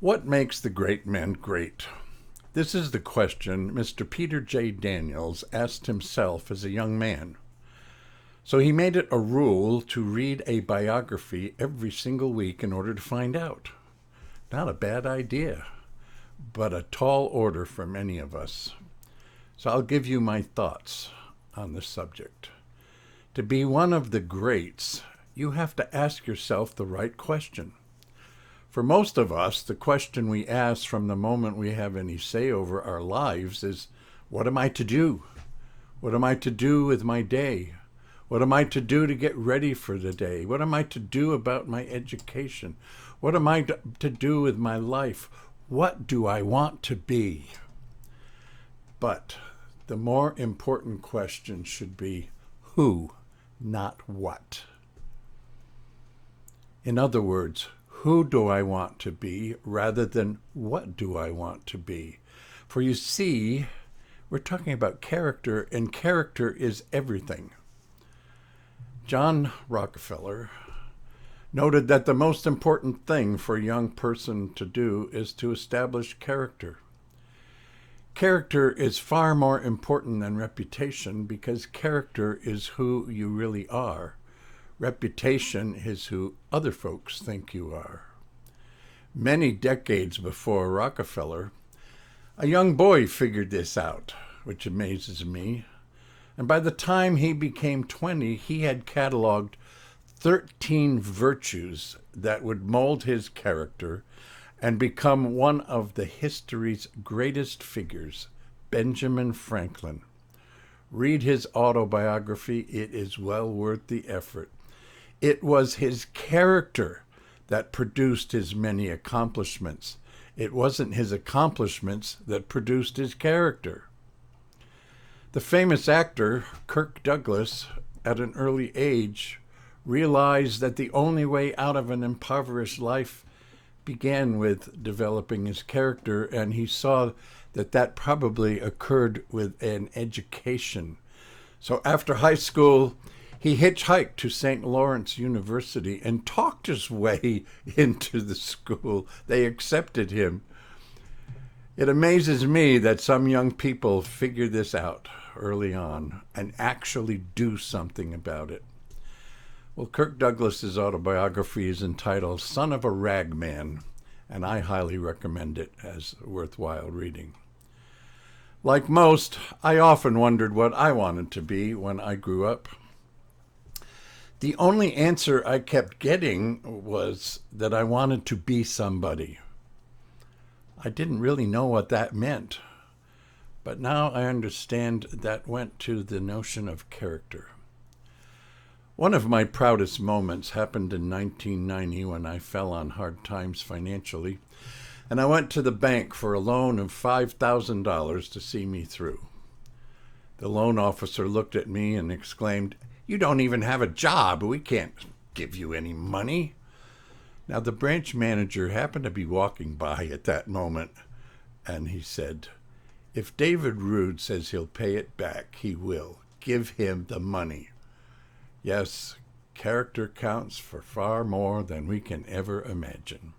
What makes the great men great? This is the question Mr. Peter J. Daniels asked himself as a young man. So he made it a rule to read a biography every single week in order to find out. Not a bad idea, but a tall order for many of us. So I'll give you my thoughts on this subject. To be one of the greats, you have to ask yourself the right question. For most of us, the question we ask from the moment we have any say over our lives is, what am I to do? What am I to do with my day? What am I to do to get ready for the day? What am I to do about my education? What am I to do with my life? What do I want to be? But the more important question should be who, not what. In other words, who do I want to be rather than what do I want to be? For you see, we're talking about character, and character is everything. John Rockefeller noted that the most important thing for a young person to do is to establish character. Character is far more important than reputation because character is who you really are. Reputation is who other folks think you are. Many decades before Rockefeller, a young boy figured this out, which amazes me. And by the time he became 20, he had cataloged 13 virtues that would mold his character and become one of the history's greatest figures, Benjamin Franklin. Read his autobiography. It is well worth the effort. It was his character that produced his many accomplishments. It wasn't his accomplishments that produced his character. The famous actor, Kirk Douglas, at an early age, realized that the only way out of an impoverished life began with developing his character, and he saw that that probably occurred with an education. So after high school, he hitchhiked to St. Lawrence University and talked his way into the school. They accepted him. It amazes me that some young people figure this out early on and actually do something about it. Well, Kirk Douglas's autobiography is entitled Son of a Ragman, and I highly recommend it as worthwhile reading. Like most, I often wondered what I wanted to be when I grew up. The only answer I kept getting was that I wanted to be somebody. I didn't really know what that meant, but now I understand that went to the notion of character. One of my proudest moments happened in 1990 when I fell on hard times financially, and I went to the bank for a loan of $5,000 to see me through. The loan officer looked at me and exclaimed, "You don't even have a job. We can't give you any money." Now, the branch manager happened to be walking by at that moment, and he said, "If David Rood says he'll pay it back, he will. Give him the money." Yes, character counts for far more than we can ever imagine.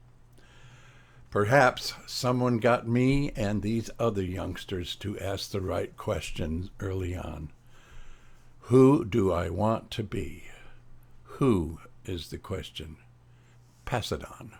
Perhaps someone got me and these other youngsters to ask the right questions early on. Who do I want to be? Who is the question? Pass it on.